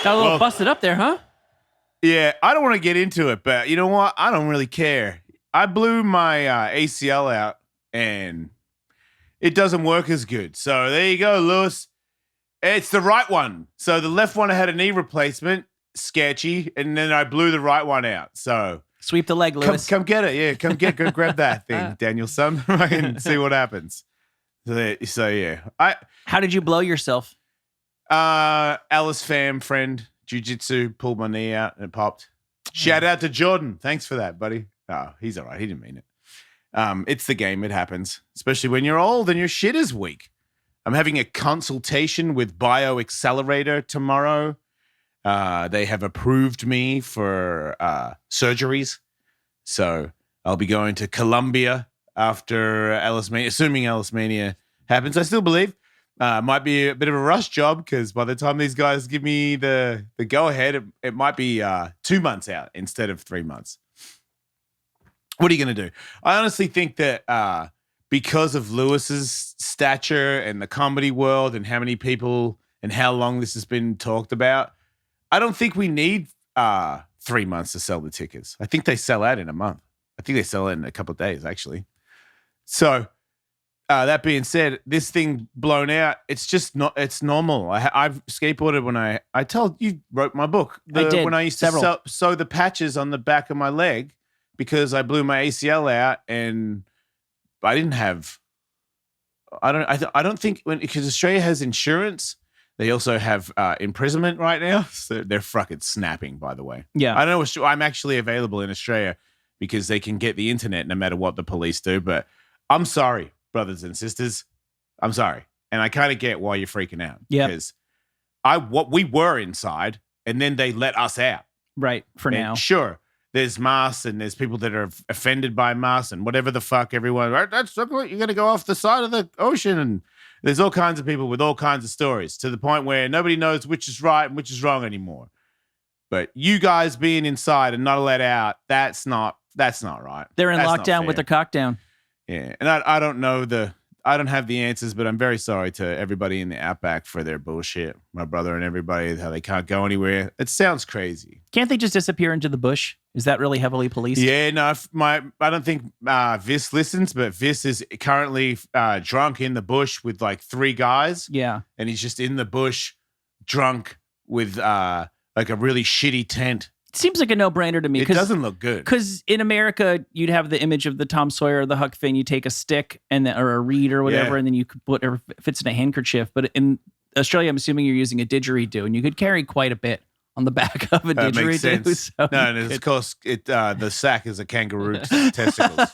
Got a little busted up there, huh? Yeah, I don't want to get into it, but you know what? I don't really care. I blew my ACL out, and it doesn't work as good. So there you go, Lewis. It's the right one. So the left one I had a knee replacement, sketchy, and then I blew the right one out. So sweep the leg, Lewis. Come get it. Yeah, go grab that thing, Danielson, and see what happens. So yeah, How did you blow yourself? Ellis friend, jiu-jitsu, pulled my knee out and it popped. Shout out to Jordan. Thanks for that, buddy. Oh, he's all right. He didn't mean it. It's the game. It happens, especially when you're old and your shit is weak. I'm having a consultation with BioAccelerator tomorrow. They have approved me for surgeries. So I'll be going to Colombia after Ellis Mania, assuming Ellis Mania happens. I still believe. Might be a bit of a rush job because by the time these guys give me the go-ahead, it might be 2 months out instead of 3 months. What are you going to do? I honestly think that because of Lewis's stature and the comedy world and how many people and how long this has been talked about, I don't think we need 3 months to sell the tickets. I think they sell out in a month. I think they sell out in a couple of days, actually. So that being said, this thing blown out, it's just not, it's normal. I've skateboarded when I told you, wrote my book. I did. When I used to sew the patches on the back of my leg because I blew my ACL out and I didn't have, I don't think, because Australia has insurance, they also have imprisonment right now. So they're fucking snapping, by the way. Yeah. I don't know, I'm actually available in Australia because they can get the internet no matter what the police do, but I'm sorry. Brothers and sisters, I'm sorry. And I kind of get why you're freaking out. Yeah. Because we were inside and then they let us out. Right. For now. Sure. There's masks and there's people that are offended by masks and whatever the fuck everyone, that's you're going to go off the side of the ocean. And there's all kinds of people with all kinds of stories to the point where nobody knows which is right and which is wrong anymore. But you guys being inside and not let out, that's not right. They're in lockdown with their cock down. Yeah, and I don't know I don't have the answers, but I'm very sorry to everybody in the Outback for their bullshit. My brother and everybody, how they can't go anywhere. It sounds crazy. Can't they just disappear into the bush? Is that really heavily policed? Yeah, no, I don't think Vis listens, but Vis is currently drunk in the bush with like 3 guys. Yeah. And he's just in the bush drunk with like a really shitty tent. It seems like a no-brainer to me. It doesn't look good. Because in America, you'd have the image of the Tom Sawyer or the Huck Finn. You take a stick or a reed or whatever, and then you could put whatever fits in a handkerchief. But in Australia, I'm assuming you're using a didgeridoo, and you could carry quite a bit on the back of a didgeridoo. Makes sense. So no, and of course, the sack is a kangaroo's testicles.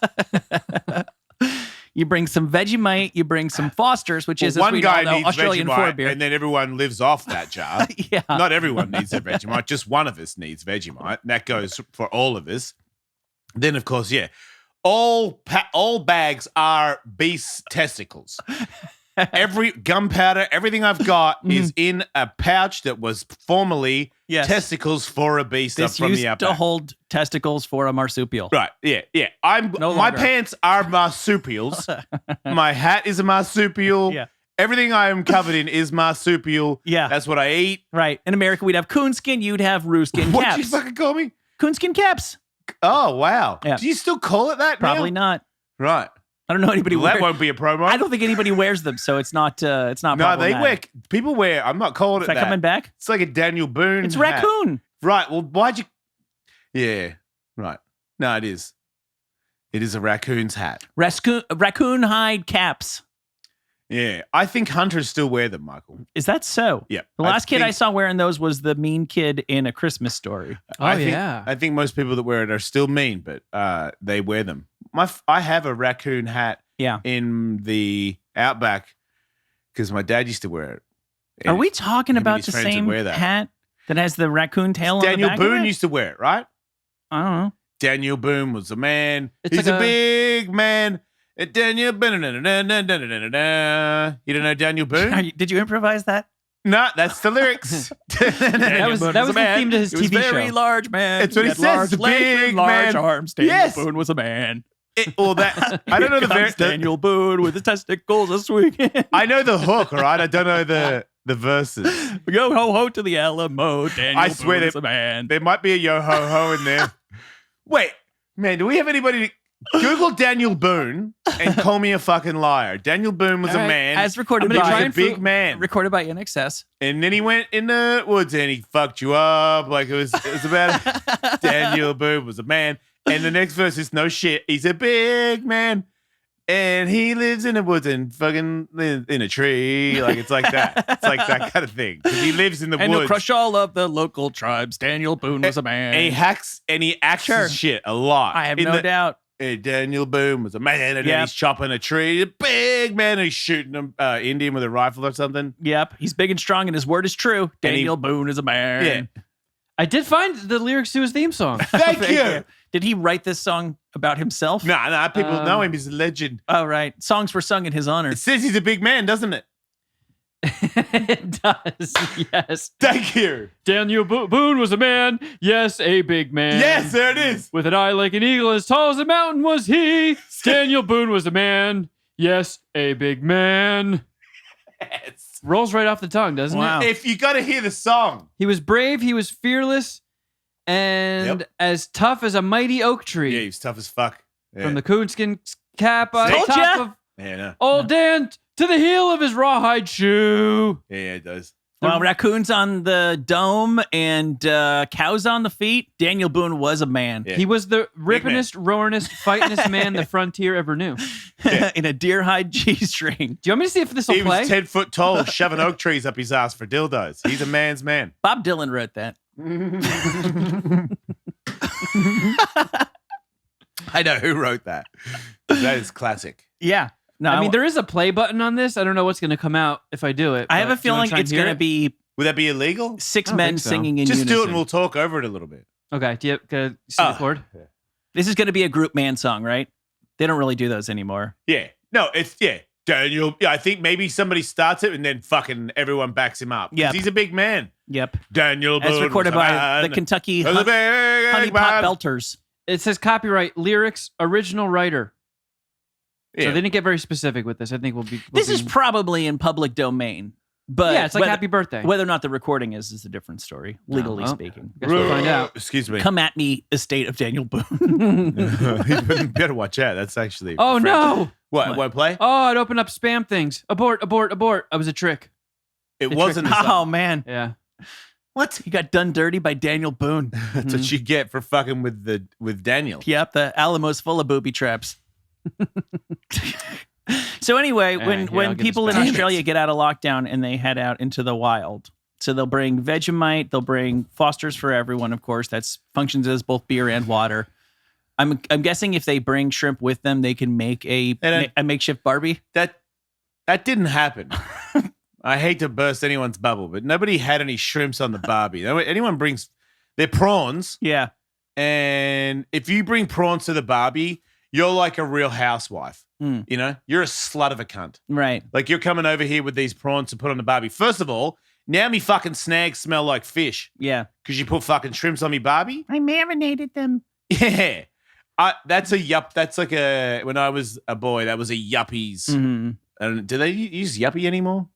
You bring some Vegemite, you bring some Foster's, which is, as one we guy all know, needs Australian Vegemite, forebeer. and then everyone lives off that jar. Yeah. Not everyone needs their Vegemite. Just one of us needs Vegemite. And that goes for all of us. Then, of course, yeah, all bags are beast testicles. Every gunpowder, everything I've got is in a pouch that was formerly testicles for a beast this from used the Outback. to hold testicles for a marsupial. Right, yeah. My pants are marsupials. My hat is a marsupial. Yeah. Everything I am covered in is marsupial. Yeah. That's what I eat. Right. In America, we'd have coonskin, you'd have rooskin caps. What'd you fucking call me? Coonskin caps. Oh, wow. Yeah. Do you still call it that Probably now? not. Right. I don't know anybody That won't be a promo. I don't think anybody wears them, so it's not No, they wear, people wear, I'm not calling Is it that coming back? It's like a Daniel Boone It's hat. raccoon. Right, well, why'd you, yeah, right. No, it is. It is a raccoon's hat. Raccoon hide caps. Yeah, I think hunters still wear them, Michael. Is that so? Yeah. The last kid I saw wearing those was the mean kid in A Christmas Story. I think most people that wear it are still mean, but they wear them. I have a raccoon hat in the Outback because my dad used to wear it. Are we talking about the same hat that has the raccoon tail on the Daniel back Boone of it? used to wear it, right? I don't know. Daniel Boone was a man. It's He's like a big man. Daniel Boone. You don't know Daniel Boone? Did you improvise that? No, that's the lyrics. that was the theme to his TV show. Very large man. It's what he says. Large Big legs and large man. arms. Daniel Yes. Boone was a man. I don't know the Daniel Boone with his testicles a swinging. I know the hook, all right? I don't know the verses. Yo ho ho to the Alamo. Daniel I swear Boone is a man. there might be a yo ho ho in there. Wait, man, do we have anybody? Google Daniel Boone and call me a fucking liar. Daniel Boone was a man. As recorded He by was a big man. Recorded by NXS. And then he went in the woods and he fucked you up. Like it was about Daniel Boone was a man. And the next verse is no shit. He's a big man. And he lives in the woods and fucking lives in a tree. Like it's like that. It's like that kind of thing. Because he lives in the And woods. he'll crush all of the local tribes. Daniel Boone was a man. And he hacks and he acts his shit a lot. I have no doubt. Daniel Boone was a man, and then he's chopping a tree. A big man, and he's shooting him Indian with a rifle or something. Yep, he's big and strong, and his word is true. Daniel Boone is a man. Yeah. I did find the lyrics to his theme song. Thank you. Did he write this song about himself? Nah, people know him. He's a legend. Oh, right. Songs were sung in his honor. It says he's a big man, doesn't it? It does, yes. Thank you. Daniel Boone was a man, yes, a big man. Yes, there it is. With an eye like an eagle, as tall as a mountain was he. Daniel Boone was a man, yes, a big man. Yes. Rolls right off the tongue, doesn't Wow. it? If you got to hear the song. He was brave, he was fearless, and as tough as a mighty oak tree. Yeah, he's tough as fuck. Yeah. From the coonskin cap on Told top ya. of no. old Dan to the heel of his rawhide shoe. Yeah, it does. Well, raccoons on the dome and cows on the feet. Daniel Boone was a man. Yeah. He was the rippinest, roaringest, fightingest man the frontier ever knew. Yeah. In a deer hide G-string. Do you want me to see if this will He play? was 10 foot tall, shoving oak trees up his ass for dildos. He's a man's man. Bob Dylan wrote that. I know who wrote that. That is classic. Yeah. No, I mean, there is a play button on this. I don't know what's going to come out if I do it. I have but a do you wanna feeling try and it's hear going to it? be Would that be illegal? six I don't men think so. singing in Just unison. do it and we'll talk over it a little bit. Okay. Do you can I see the chord? This is going to be a group man song, right? They don't really do those anymore. Yeah. No, it's, Daniel. Yeah, I think maybe somebody starts it and then fucking everyone backs him up. Yep. He's a big man. Yep. Daniel Boone As recorded was a by man. the Kentucky Was a big Honey man. Pot Belters. It says copyright, lyrics, original writer. Yeah. So they didn't get very specific with this. I think we'll be. This is probably in public domain. But yeah, it's like whether, Happy Birthday. Whether or not the recording is a different story, legally well. speaking. Guess we'll find out. Excuse me. Come at me, estate of Daniel Boone. You better watch out. That's actually. Oh no! What? Won't play? Oh, it opened up spam things. Abort! Abort! Abort! I was a trick. It They wasn't. tricked a me. Oh song. man, Yeah. what? He got done dirty by Daniel Boone. That's what you get for fucking with Daniel. Yep, the Alamo's full of booby traps. So anyway, Yeah, when here, I'll when get people this in back. Australia get out of lockdown and they head out into the wild, so they'll bring Vegemite, they'll bring Foster's for everyone, of course. That's functions as both beer and water. I'm guessing if they bring shrimp with them, they can make a makeshift Barbie. That didn't happen. I hate to burst anyone's bubble, but nobody had any shrimps on the Barbie. Anyone brings they're prawns, Yeah, and if you bring prawns to the Barbie, you're like a real housewife. Mm. You know, you're a slut of a cunt. right. Like you're coming over here with these prawns to put on the Barbie. First of all, now me fucking snags smell like fish Yeah, because you put fucking shrimps on me Barbie. I marinated them. Yeah. That's a yup. That's like when I was a boy, that was a yuppies. Mm-hmm. And do they use yuppie anymore?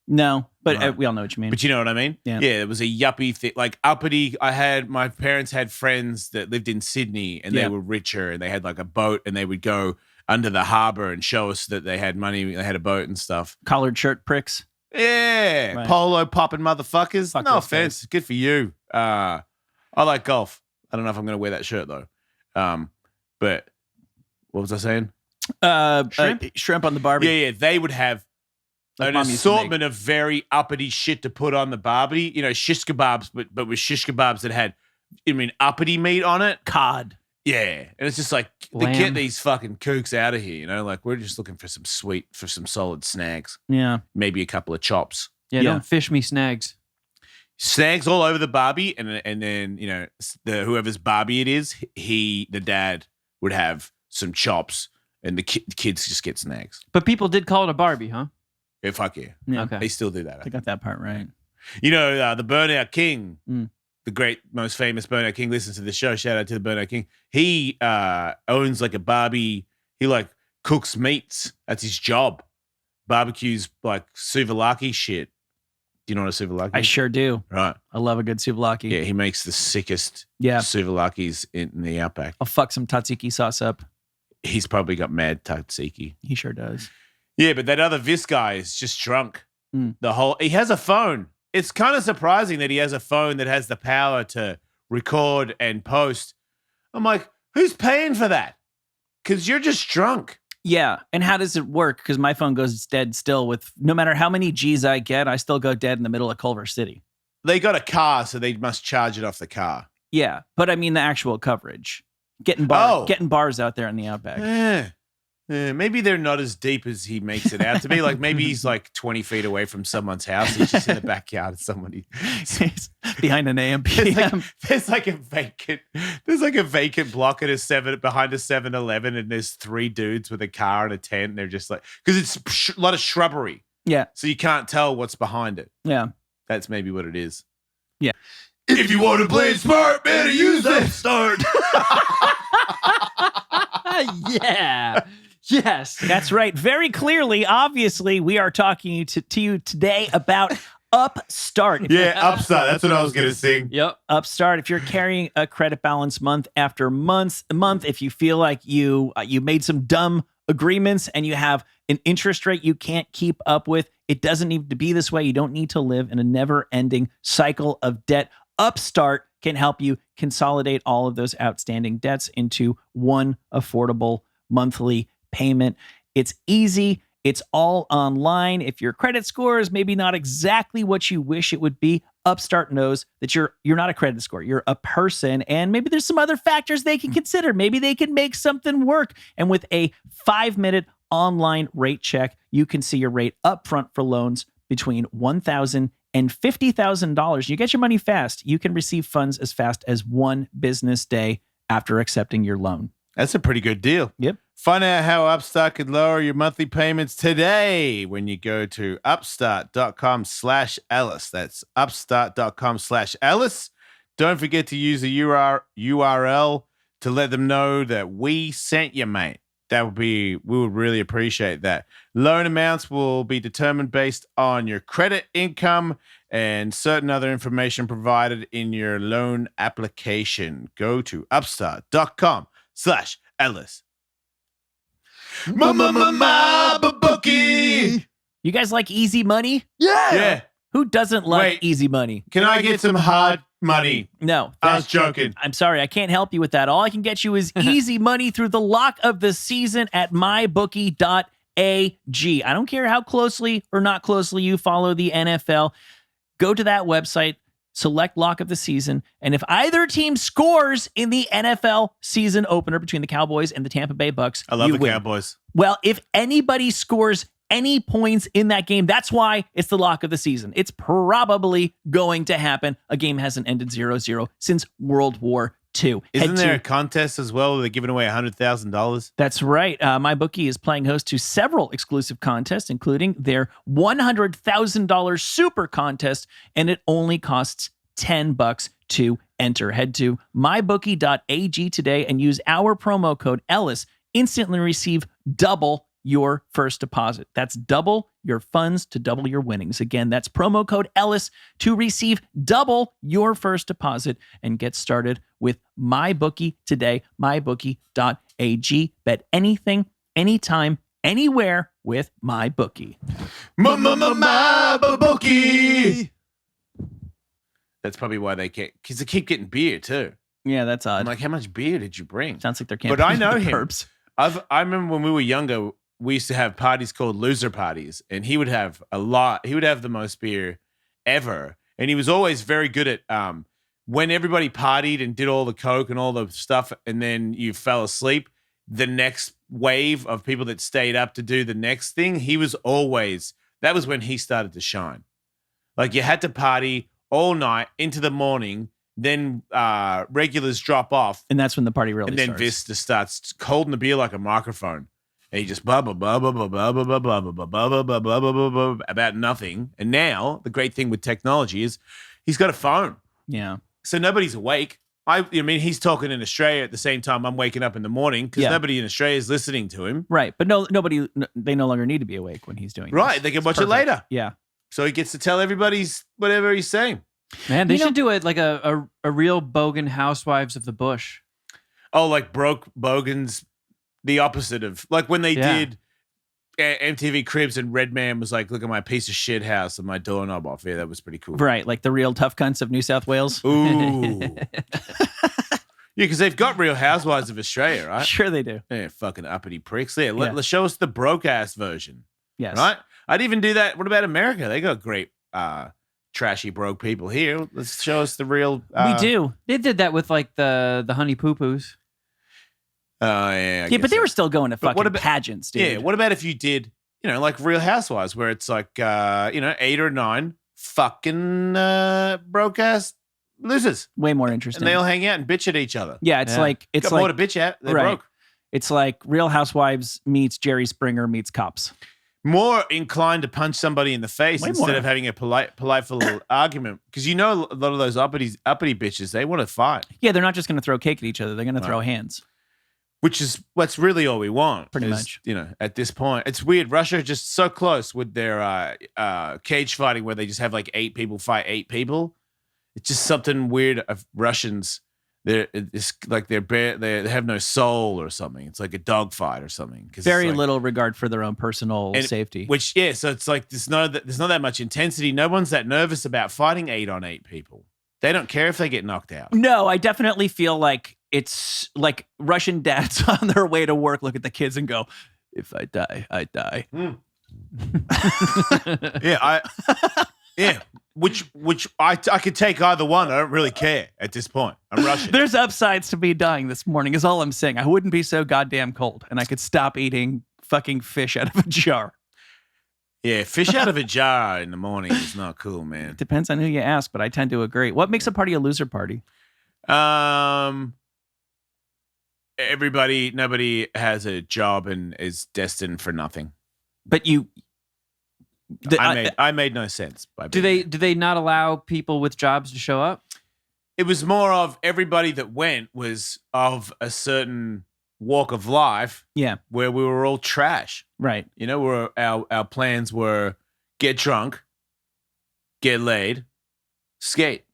No, but Right. we all know what you mean. But you know what I mean? Yeah. Yeah, it was a yuppie thing. Like uppity. My parents had friends that lived in Sydney and they Yeah. were richer and they had like a boat and they would go under the harbor and show us that they had money. They had a boat and stuff. Collared shirt pricks. Yeah. Right. Polo popping motherfuckers. Fuck No those offense. Good for you. I like golf. I don't know if I'm going to wear that shirt though. But what was I saying? Shrimp on the Barbie. Yeah. They would have Like an Mom used to make. assortment of very uppity shit to put on the Barbie. You know, shish kebabs, but with shish kebabs that had, uppity meat on it. Cod. Yeah. And it's just like, they Lamb. get these fucking kooks out of here, you know? Like, we're just looking for some solid snags. Yeah. Maybe a couple of chops. Yeah. Yeah. Don't fish me snags. Snags all over the Barbie. And then, whoever's Barbie it is, the dad would have some chops and the kids just get snags. But people did call it a Barbie, huh? Yeah, fuck yeah. Yeah. Okay. They still do that. I got that part right. The Burnout King. Mm. the great, most famous Boone King, listens to the show. Shout out to the Boone King. He owns like a barbie. He like cooks meats. That's his job. Barbecues like souvlaki shit. Do you know what a souvlaki is? I sure do. Right. I love a good souvlaki. Yeah, he makes the sickest Yeah. souvlakis in the Outback. I'll fuck some tzatziki sauce up. He's probably got mad tzatziki. He sure does. Yeah, but that other Vis guy is just drunk. Mm. He has a phone. It's kind of surprising that he has a phone that has the power to record and post. I'm like, who's paying for that? Because you're just drunk. Yeah. And how does it work? Because my phone goes dead still with no matter how many G's I get, I still go dead in the middle of Culver City. They got a car, so they must charge it off the car. Yeah. But I mean the actual coverage. Getting bars out there in the Outback. Maybe they're not as deep as he makes it out to be. Like maybe he's like 20 feet away from someone's house. He's just in the backyard of somebody. Behind an AM. There's like a vacant block at behind a 7-Eleven, and there's 3 dudes with a car and a tent. And they're just like, because it's a lot of shrubbery. Yeah. So you can't tell what's behind it. Yeah. That's maybe what it is. Yeah. If you want to play it smart, better use Upstart. Yeah. Yes. That's right. Very clearly, obviously, we are talking to you today about Upstart. Upstart. That's what I was going to sing. Yep. Upstart. If you're carrying a credit balance month after month, if you feel like you made some dumb agreements and you have an interest rate you can't keep up with, it doesn't need to be this way. You don't need to live in a never-ending cycle of debt. Upstart can help you consolidate all of those outstanding debts into one affordable monthly payment. It's easy. It's all online. If your credit score is maybe not exactly what you wish it would be, Upstart knows that you're not a credit score. You're a person, and maybe there's some other factors they can consider. Maybe they can make something work. And with a 5-minute online rate check, you can see your rate upfront for loans between $1,000 and $50,000. You get your money fast. You can receive funds as fast as 1 business day after accepting your loan. That's a pretty good deal. Yep. Find out how Upstart could lower your monthly payments today when you go to upstart.com/Ellis. That's upstart.com/Ellis. Don't forget to use the URL to let them know that we sent you, mate. We would really appreciate that. Loan amounts will be determined based on your credit, income, and certain other information provided in your loan application. Go to upstart.com/Ellis. My bookie. You guys like easy money? Yeah. Who doesn't like easy money? Can I get some hard money? No. I was joking. I'm sorry. I can't help you with that. All I can get you is easy money through the lock of the season at mybookie.ag. I don't care how closely or not closely you follow the NFL. Go to that website, select lock of the season, and if either team scores in the NFL season opener between the Cowboys and the Tampa Bay Bucks, I love you the win. Cowboys. Well, if anybody scores any points in that game, that's why it's the lock of the season. It's probably going to happen. A game hasn't ended 0-0 since World War II. Isn't there a contest as well where they're giving away $100,000? That's right. MyBookie is playing host to several exclusive contests, including their $100,000 super contest, and it only costs $10 to enter. Head to mybookie.ag today and use our promo code Ellis. Instantly receive double your first deposit. That's double your funds to double your winnings. Again, that's promo code Ellis to receive double your first deposit and get started with MyBookie today. MyBookie.ag. Bet anything, anytime, anywhere with MyBookie. MyBookie. That's probably why they because they keep getting beer too. Yeah, that's odd. I'm like, how much beer did you bring? Sounds like they're camping. But I know him. Perps. I remember when we were younger, we used to have parties called loser parties, and he would have a lot. He would have the most beer ever, and he was always very good at when everybody partied and did all the coke and all the stuff, and then you fell asleep. The next wave of people that stayed up to do the next thing, that was when he started to shine. Like you had to party all night into the morning. Then regulars drop off. And that's when the party really starts. And then Vista starts holding the beer like a microphone. And he just blah, blah, blah, blah, blah, blah, blah, blah, blah, blah, blah, blah, blah, blah, blah, blah, about nothing. And now the great thing with technology is he's got a phone. Yeah. so nobody's awake. I mean, he's talking in Australia at the same time I'm waking up in the morning because nobody in Australia is listening to him. Right. But they no longer need to be awake when he's doing Right. this. They can watch it later. Yeah. So he gets to tell everybody's whatever he's saying. Man, they should do it like a real Bogan Housewives of the Bush. Oh, like Bogan's the opposite of like when they did MTV Cribs and Redman was like, look at my piece of shit house and my doorknob off here. That was pretty cool. Right. Like the real tough cunts of New South Wales. Ooh. Yeah, because they've got Real Housewives of Australia, right? Sure they do. Yeah, fucking uppity pricks. Yeah, let's show us the broke-ass version. Yes. Right? I'd even do that. What about America? They got great trashy broke people here. Let's show us the real... we do. They did that with like the Honey Poo Poos. Oh, yeah. Yeah, but they were still going to But fucking what about- pageants, dude. Yeah, what about if you did, like Real Housewives, where it's like, 8 or 9 fucking broke-ass losers. Way more interesting. And they all hang out and bitch at each other. yeah, it's like... It's got like more to bitch at. They're right. broke. It's like Real Housewives meets Jerry Springer meets Cops. More inclined to punch somebody in the face Way instead more. of having a polite little argument. Because a lot of those uppity bitches, they want to fight, Yeah, they're not just going to throw cake at each other. They're going to throw hands. which is what's really all we want. Pretty is, much. At this point, it's weird. Russia are just so close with their cage fighting, where they just have like 8 people fight 8 people. It's just something weird of Russians. It's like they have no soul or something. It's like a dogfight or something. Very little regard for their own personal And- safety. So it's like there's not that much intensity. No one's that nervous about fighting 8 on 8 people. They don't care if they get knocked out. No, I definitely feel like it's like Russian dads on their way to work look at the kids and go, if I die, I die. Yeah, which I could take either one. I don't really care at this point. I'm Russian. There's upsides to me dying this morning is all I'm saying. I wouldn't be so goddamn cold and I could stop eating fucking fish out of a jar. Yeah, fish out of a jar in the morning is not cool, man. Depends on who you ask, but I tend to agree. What makes a party a loser party? Nobody has a job and is destined for nothing. But I made no sense. Do they not allow people with jobs to show up? It was more of everybody that went was of a certain walk of life. Yeah. Where we were all trash. Right. Where our plans were get drunk, get laid, skate.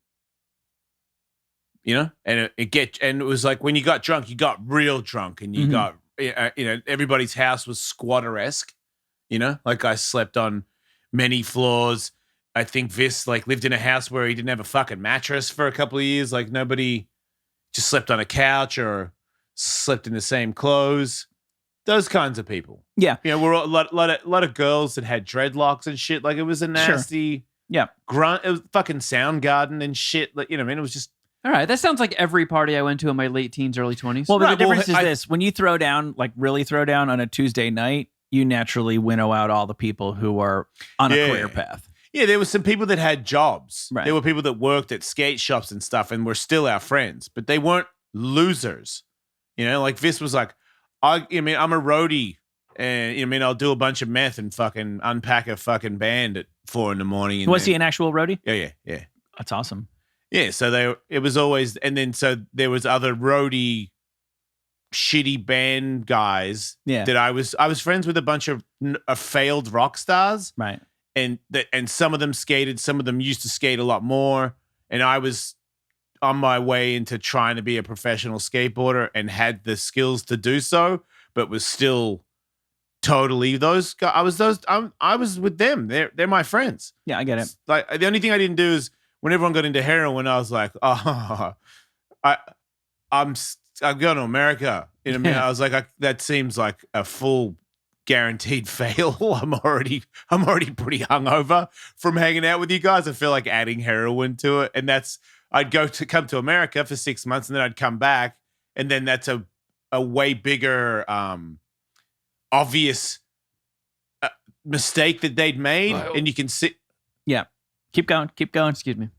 And it was like when you got drunk, you got real drunk, and you got everybody's house was squatter-esque. Like I slept on many floors. I think Vis lived in a house where he didn't have a fucking mattress for a couple of years. Like nobody just slept on a couch or slept in the same clothes. Those kinds of people. Yeah. We're a lot of girls that had dreadlocks and shit. Like it was a nasty grunt. It was fucking Soundgarden and shit. Like, it was just. All right, that sounds like every party I went to in my late teens, early 20s. Well, but Right, the difference well, is this. When you throw down, really throw down on a Tuesday night, you naturally winnow out all the people who are on a career path. Yeah, there were some people that had jobs. Right. There were people that worked at skate shops and stuff and were still our friends, but they weren't losers. Like Vis was like, I'm a roadie and, I'll do a bunch of meth and fucking unpack a fucking band at 4 a.m. Was he an actual roadie? Yeah. That's awesome. Yeah, so it was always, and then so there was other roadie, shitty band guys that I was friends with a bunch of failed rock stars, right? And some of them skated, some of them used to skate a lot more, and I was on my way into trying to be a professional skateboarder and had the skills to do so, but was still totally those guys. I was with them. They're my friends. Yeah, I get it. Like the only thing I didn't do is, when everyone got into heroin, I was like, I'm going to America. I was like, that seems like a full guaranteed fail. I'm already pretty hungover from hanging out with you guys. I feel like adding heroin to it, and I'd come to America for 6 months, and then I'd come back, and then that's a way bigger, obvious mistake that they'd made, and you can see. Yeah. Keep going. Excuse me.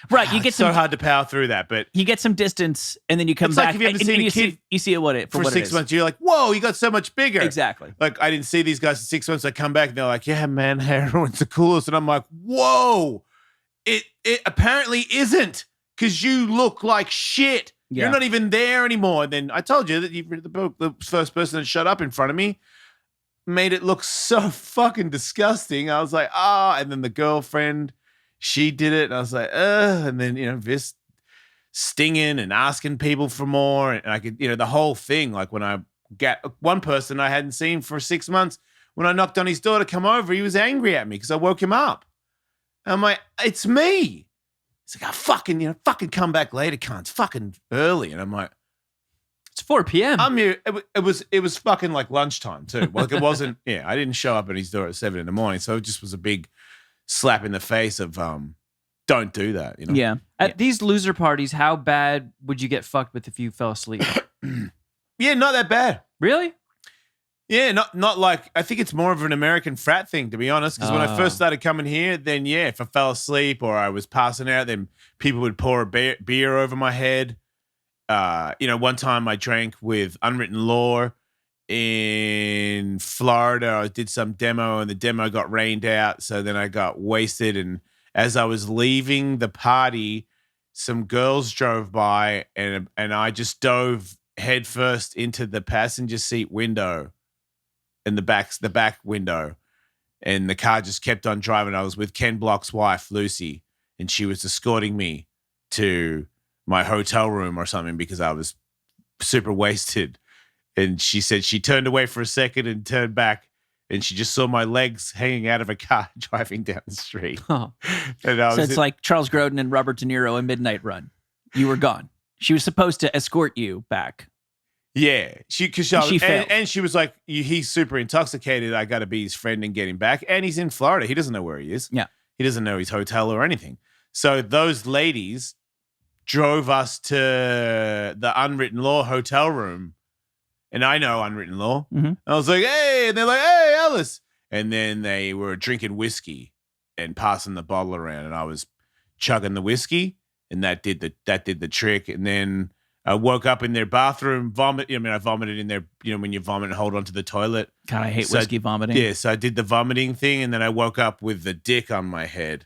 Right, you get so hard to power through that, but you get some distance, and then you come it's back. Like, have you ever seen a kid you see it for 6 months? You're like, whoa, you got so much bigger. Exactly. Like I didn't see these guys for 6 months. I come back and they're like, yeah, man, heroin's the coolest, and I'm like, whoa, it apparently isn't. because you look like shit. Yeah. You're not even there anymore. And then I told you that the first person that shut up in front of me made it look so fucking disgusting. I was like, and then the girlfriend, she did it. And I was like, and then, Vis stinging and asking people for more. And I could, the whole thing, like when I get one person I hadn't seen for 6 months, when I knocked on his door to come over, he was angry at me because I woke him up. And I'm like, it's me. He's like, fucking come back later, cunt. It's fucking early. And I'm like, It's 4 p.m. I'm here. It was fucking like lunchtime too. Like it wasn't, I didn't show up at his door at 7 a.m. So it just was a big slap in the face of, don't do that. Yeah. At these loser parties, how bad would you get fucked with if you fell asleep? Yeah, not that bad. Really? Yeah, not like, I think it's more of an American frat thing, to be honest. Because when I first started coming here, then if I fell asleep or I was passing out, then people would pour a beer over my head. One time I drank with Unwritten Law in Florida. I did some demo and the demo got rained out. So then I got wasted. And as I was leaving the party, some girls drove by and I just dove headfirst into the passenger seat window. In the back window, and the car just kept on driving. I was with Ken Block's wife, Lucy, and she was escorting me to my hotel room or something because I was super wasted. And she said she turned away for a second and turned back, and she just saw my legs hanging out of a car driving down the street. Oh. And So it's like Charles Grodin and Robert De Niro in Midnight Run. You were gone. She was supposed to escort you back. Yeah, she failed. And she was like, he's super intoxicated. I got to be his friend and get him back. And he's in Florida. He doesn't know where he is. Yeah. He doesn't know his hotel or anything. So those ladies drove us to the Unwritten Law hotel room. And I know Unwritten Law. Mm-hmm. I was like, hey, and they're like, hey, Ellis. And then they were drinking whiskey and passing the bottle around. And I was chugging the whiskey. And that did the trick. And then I woke up in their bathroom, I vomited in there, when you vomit and hold onto the toilet. God, I hate whiskey vomiting. Yeah, so I did the vomiting thing, and then I woke up with the dick on my head.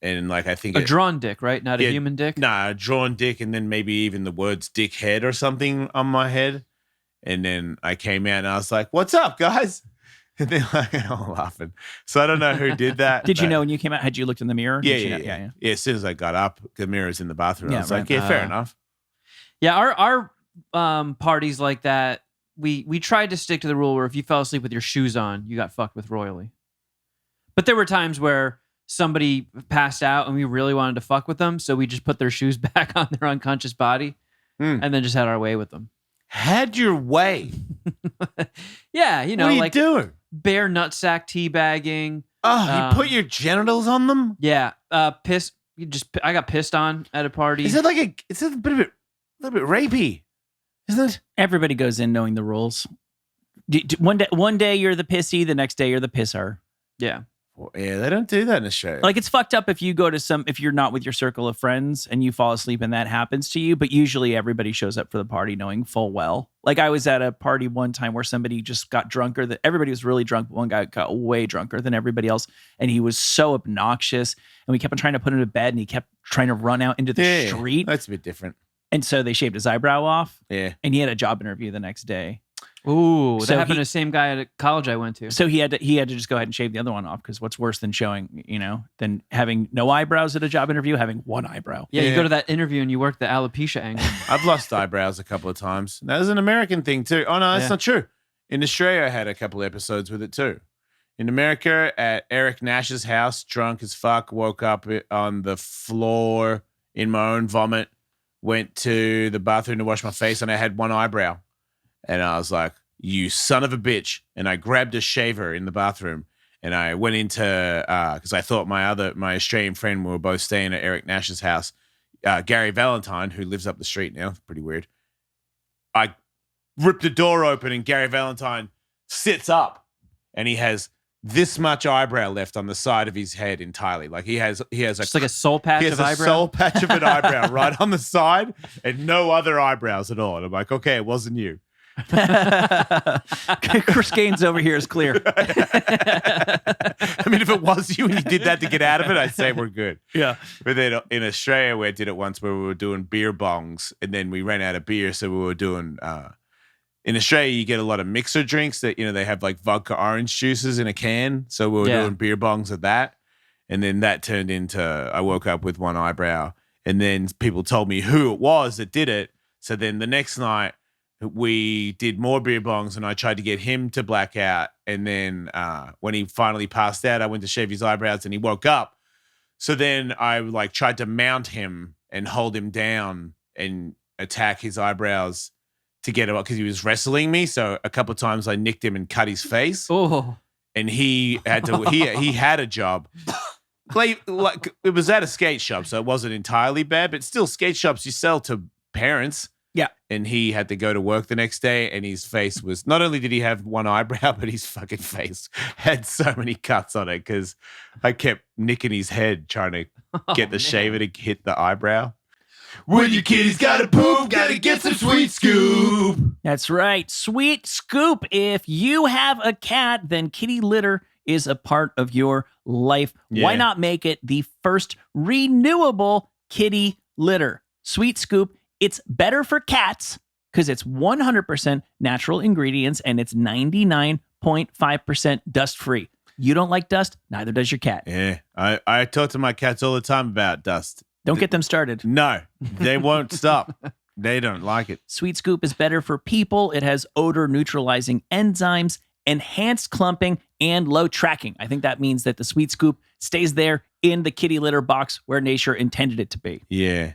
And I think a drawn dick, right? Not a human dick? Nah, a drawn dick, and then maybe even the words dick head or something on my head. And then I came out and I was like, what's up, guys? And they're all laughing. So I don't know who did that. Did you know when you came out, had you looked in the mirror? Yeah. As soon as I got up, the mirror's in the bathroom. I was like, fair enough. Yeah, our parties like that, we tried to stick to the rule where if you fell asleep with your shoes on, you got fucked with royally. But there were times where somebody passed out and we really wanted to fuck with them, so we just put their shoes back on their unconscious body and then just had our way with them. Had your way? Yeah, what are you doing? Bare nutsack teabagging. Oh, you put your genitals on them? Yeah, piss. I got pissed on at a party. Is it a little bit rapey, isn't it? Everybody goes in knowing the rules. One day you're the pissy, the next day you're the pisser. Yeah. Well, yeah, they don't do that in Australia. Like it's fucked up if you go to if you're not with your circle of friends and you fall asleep and that happens to you, but usually everybody shows up for the party knowing full well. Like I was at a party one time where somebody just got drunker, that everybody was really drunk, but one guy got way drunker than everybody else. And he was so obnoxious and we kept on trying to put him to bed and he kept trying to run out into the street. That's a bit different. And so they shaved his eyebrow off. Yeah. And he had a job interview the next day. Ooh, So that happened to the same guy at a college I went to. So he had to just go ahead and shave the other one off, because what's worse than than having no eyebrows at a job interview, having one eyebrow. Yeah, you go to that interview and you work the alopecia angle. I've lost eyebrows a couple of times. That was an American thing too. Oh no, that's not true. In Australia, I had a couple episodes with it too. In America, at Eric Nash's house, drunk as fuck, woke up on the floor in my own vomit, went to the bathroom to wash my face, and I had one eyebrow. And I was like, you son of a bitch. And I grabbed a shaver in the bathroom and I went into, because I thought my Australian friend, we were both staying at Eric Nash's house, Gary Valentine, who lives up the street now, pretty weird. I ripped the door open and Gary Valentine sits up and he has this much eyebrow left on the side of his head entirely. Like he has just like a soul patch of eyebrow. He has a soul patch of an eyebrow right on the side and no other eyebrows at all. And I'm like, okay, it wasn't you. Chris Gaines over here is clear. I mean, if it was you and you did that to get out of it, I'd say we're good. Yeah. But then in Australia, we did it once where we were doing beer bongs, and then we ran out of beer, so we were doing. In Australia, you get a lot of mixer drinks that they have like vodka orange juices in a can, so we were doing beer bongs of that, and then that turned into. I woke up with one eyebrow, and then people told me who it was that did it. So then the next night, we did more beer bongs, and I tried to get him to black out. And then when he finally passed out, I went to shave his eyebrows, and he woke up. So then I tried to mount him and hold him down and attack his eyebrows to get him up because he was wrestling me. So a couple of times I nicked him and cut his face. Oh, And he had to. he had a job. Like it was at a skate shop, so it wasn't entirely bad, but still, skate shops you sell to parents. Yeah. And he had to go to work the next day, and his face was, not only did he have one eyebrow, but his fucking face had so many cuts on it because I kept nicking his head trying to get the shaver to hit the eyebrow. When your kitty's gotta poop, gotta get some sweet scoop. That's right. Sweet Scoop. If you have a cat, then kitty litter is a part of your life. Yeah. Why not make it the first renewable kitty litter? Sweet Scoop. It's better for cats because it's 100% natural ingredients and it's 99.5% dust free. You don't like dust, neither does your cat. Yeah, I talk to my cats all the time about dust. Don't get them started. No, they won't stop. They don't like it. Sweet Scoop is better for people. It has odor neutralizing enzymes, enhanced clumping, and low tracking. I think that means that the Sweet Scoop stays there in the kitty litter box where nature intended it to be. Yeah.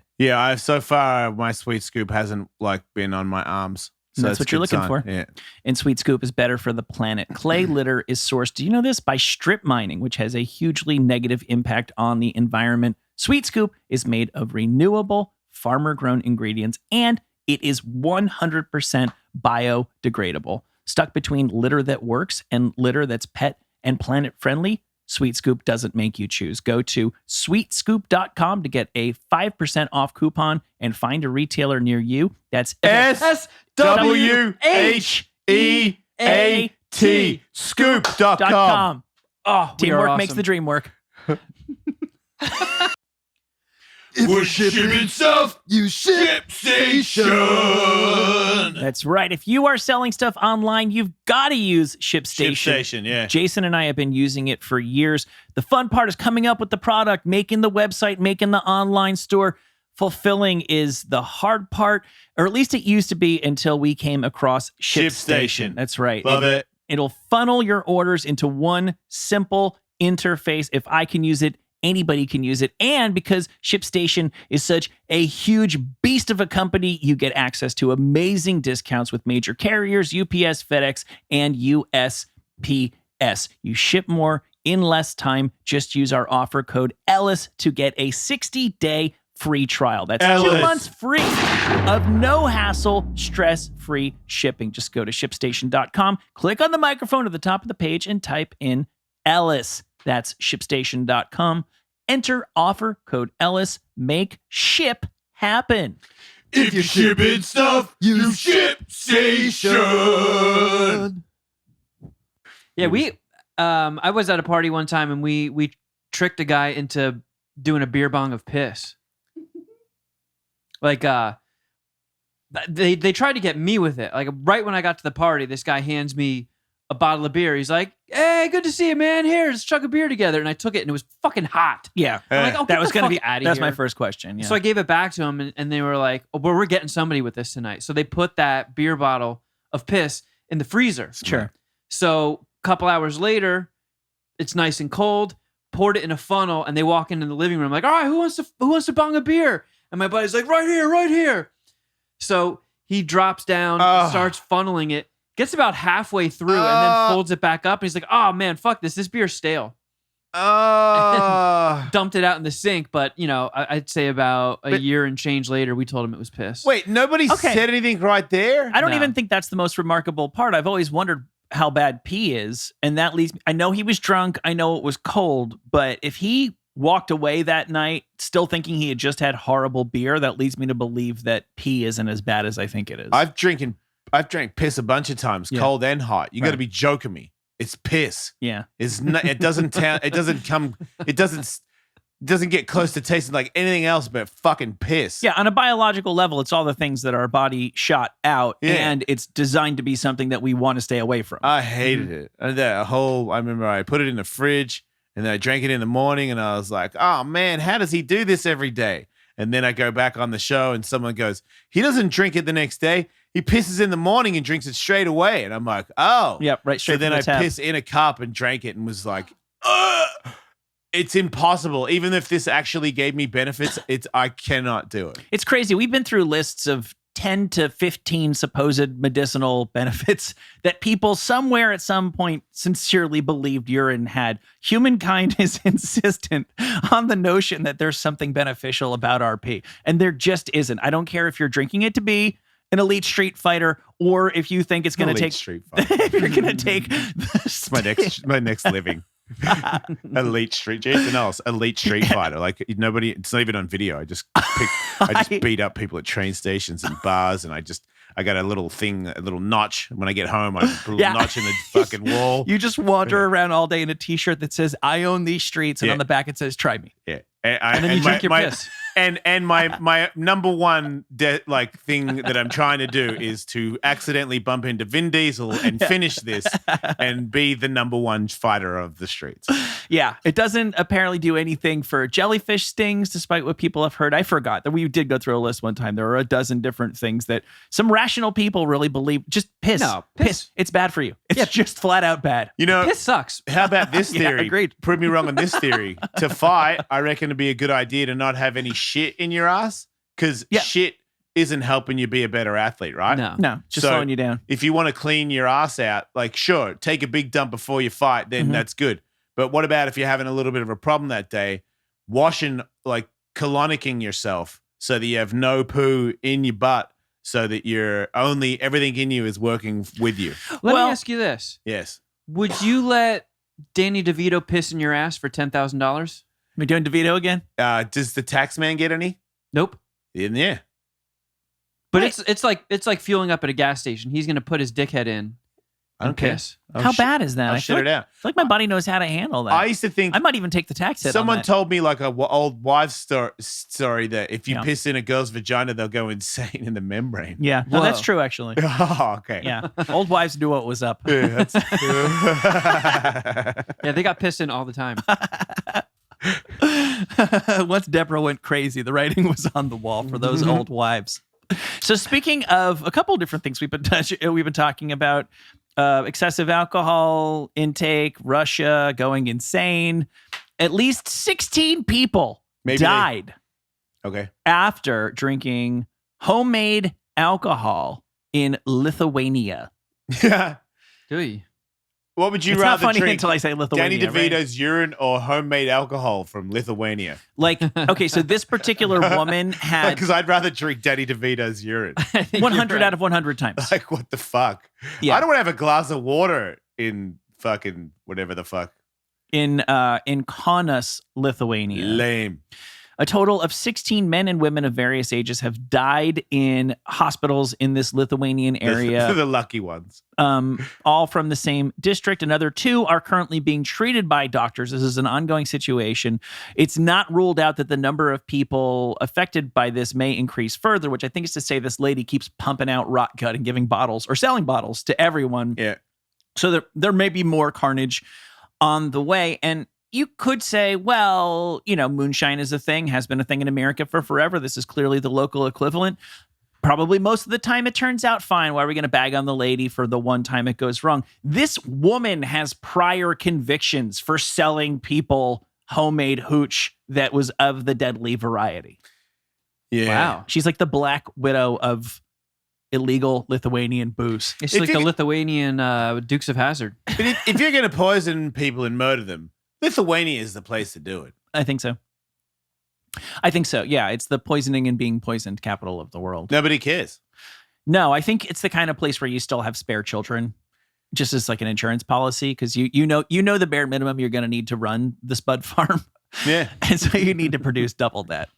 So far my Sweet Scoop hasn't been on my arms. So that's what you're looking for. Yeah. And Sweet Scoop is better for the planet. Clay litter is sourced, do you know this? By strip mining, which has a hugely negative impact on the environment. Sweet Scoop is made of renewable, farmer-grown ingredients, and it is 100% biodegradable. Stuck between litter that works and litter that's pet and planet-friendly, Sweet Scoop doesn't make you choose. Go to sweetscoop.com to get a 5% off coupon and find a retailer near you. That's SWHEAT scoop.com. oh, we are Teamwork awesome. makes the dream work. If we're shipping stuff, you ship station. That's right. If you are selling stuff online, you've got to use ShipStation. ShipStation, yeah. Jason and I have been using it for years. The fun part is coming up with the product, making the website, making the online store. Fulfilling is the hard part, or at least it used to be until we came across ShipStation. That's right. Love it. It'll funnel your orders into one simple interface. If I can use it, anybody can use it. And because ShipStation is such a huge beast of a company, you get access to amazing discounts with major carriers, UPS, FedEx, and USPS. You ship more in less time. Just use our offer code Ellis to get a 60-day free trial. That's Ellis. 2 months free of no hassle, stress-free shipping. Just go to shipstation.com, click on the microphone at the top of the page, and type in Ellis. That's shipstation.com. Enter offer code Ellis. Make ship happen. If you're shipping stuff, you ship station. Yeah, I was at a party one time and we tricked a guy into doing a beer bong of piss. They tried to get me with it. Like right when I got to the party, this guy hands me a bottle of beer. He's like, "Hey, good to see you, man. Here, let's chug a beer together." And I took it, and it was fucking hot. Yeah, I'm like, "Oh, that was going to be out of that's here." my first question. Yeah. So I gave it back to him, and they were like, "Oh, well, we're getting somebody with this tonight." So they put that beer bottle of piss in the freezer. Sure. So a couple hours later, it's nice and cold. Poured it in a funnel, and they walk into the living room like, "All right, who wants to bong a beer?" And my buddy's like, "Right here, right here." So he drops down, starts funneling it, gets about halfway through, and then folds it back up. And he's like, "Oh man, fuck this! This beer's stale." Dumped it out in the sink. But I'd say about a year and change later, we told him it was piss. Wait, nobody Okay. said anything right there? I don't No. even think that's the most remarkable part. I've always wondered how bad pee is, and that leads me. I know he was drunk. I know it was cold, but if he walked away that night still thinking he had just had horrible beer, that leads me to believe that pee isn't as bad as I think it is. I've drinking I've drank piss a bunch of times, Yeah. cold and hot. You got to Right. be joking me. It's piss. Yeah. It's not, it doesn't get close to tasting like anything else but fucking piss. Yeah, on a biological level, it's all the things that our body shot out, Yeah. and it's designed to be something that we want to stay away from. I hated it. And I remember I put it in the fridge and then I drank it in the morning and I was like, oh man, how does he do this every day? And then I go back on the show and someone goes, he doesn't drink it the next day. He pisses in the morning and drinks it straight away. And I'm like, oh. Yep, right straight So then from I the tap. pissed in a cup and drank it and was like, ugh. It's impossible. Even if this actually gave me benefits, I cannot do it. It's crazy. We've been through lists of 10 to 15 supposed medicinal benefits that people somewhere at some point sincerely believed urine had. Humankind is insistent on the notion that there's something beneficial about our pee, and there just isn't. I don't care if you're drinking it to be an elite street fighter or if you think it's going to Elite take street fighter. if you're going to take It's my next living. Elite street, Jason Ellis, elite street fighter. Like nobody, it's not even on video. I just beat up people at train stations and bars, and I got a little notch when I get home. I put a little notch in the fucking wall. You just wander around all day in a t-shirt that says "I own these streets," and on the back it says "Try me." Yeah, And then you drink your piss. And my number one thing that I'm trying to do is to accidentally bump into Vin Diesel and finish this and be the number one fighter of the streets. Yeah, it doesn't apparently do anything for jellyfish stings, despite what people have heard. I forgot that we did go through a list one time. There are a dozen different things that some rational people really believe. Just piss. No, piss. It's bad for you. It's just flat out bad. You know, Piss sucks. how about this Yeah, theory? agreed. Prove me wrong on this theory. To fight, I reckon it'd be a good idea to not have any shit in your ass because shit isn't helping you be a better athlete, right? No, just So, slowing you down. If you want to clean your ass out, sure, take a big dump before you fight, then that's good. But what about if you're having a little bit of a problem that day? Washing, colonicking yourself so that you have no poo in your butt so that everything in you is working with you. Let Well- me ask you this. Yes. Would you let Danny DeVito piss in your ass for $10,000? We're doing DeVito again? Does the tax man get any? Nope. Yeah. But Right. it's like fueling up at a gas station. He's gonna put his dickhead in I and don't care. piss. How bad is that? I'll I shit feel it out. like my body knows how to handle that. I used to think I might even take the tax hit. someone on that. told me old wives' story that if you Yeah. piss in a girl's vagina, they'll go insane in the membrane. Yeah, no, that's Whoa. true actually. Oh, okay. Yeah, old wives knew what was up. Yeah, Yeah, they got pissed in all the time. Once Deborah went crazy, the writing was on the wall for those old wives. So speaking of a couple of different things we've been talking about, excessive alcohol intake, Russia going insane. At least 16 people died Okay. after drinking homemade alcohol in Lithuania. Yeah. Do you? What would you It's not rather funny drink? until I say Lithuania. Danny right? DeVito's urine or homemade alcohol from Lithuania? Okay, so this particular woman had Because I'd rather drink Danny DeVito's urine. 100 out of 100 times. What the fuck? Yeah. I don't want to have a glass of water in fucking whatever the fuck. In Kaunas, Lithuania. Lame. A total of 16 men and women of various ages have died in hospitals in this Lithuanian area, The lucky ones. all from the same district. Another 2 are currently being treated by doctors. This is an ongoing situation. It's not ruled out that the number of people affected by this may increase further, which I think is to say this lady keeps pumping out rotgut and giving bottles or selling bottles to everyone. Yeah. So there may be more carnage on the way. And you could say, well, moonshine is a thing, has been a thing in America for forever. This is clearly the local equivalent. Probably most of the time it turns out fine. Why are we going to bag on the lady for the one time it goes wrong? This woman has prior convictions for selling people homemade hooch that was of the deadly variety. Yeah. Wow. She's like the Black Widow of illegal Lithuanian booze. It's If like you- the Lithuanian Dukes of Hazzard. But if you're going to poison people and murder them, Lithuania is the place to do it. I think so. Yeah, it's the poisoning and being poisoned capital of the world. Nobody cares. No, I think it's the kind of place where you still have spare children, just as like an insurance policy, because you know the bare minimum you're going to need to run the spud farm, Yeah. and so you need to produce double that.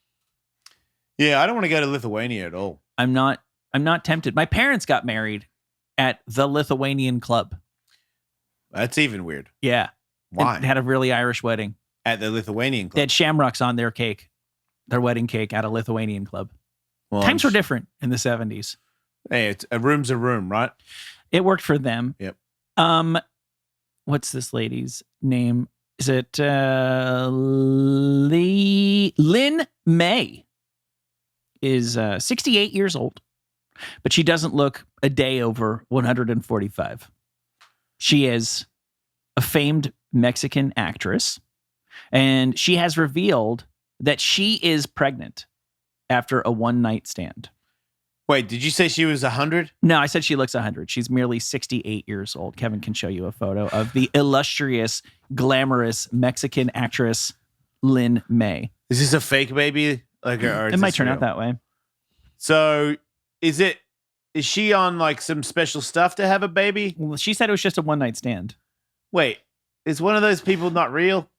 Yeah, I don't want to go to Lithuania at all. I'm not tempted. My parents got married at the Lithuanian club. That's even weird. Yeah. Why? They had a really Irish wedding. At the Lithuanian They club. had shamrocks on their cake, their wedding cake at a Lithuanian club. Well, Times were different in the 70s. Hey, a room's a room, right? It worked for them. Yep. What's this lady's name? Is it Lynn May? Is 68 years old, but she doesn't look a day over 145. She is a famed Mexican actress, and she has revealed that she is pregnant after a one-night stand. Wait, did you say she was 100? No, I said she looks 100. She's merely 68 years old. Kevin can show you a photo of the illustrious, glamorous Mexican actress Lynn May. Is this a fake baby? Like, or is It might this turn real? out that way. So, is she on like some special stuff to have a baby? Well, she said it was just a one-night stand. Wait, is one of those people not real?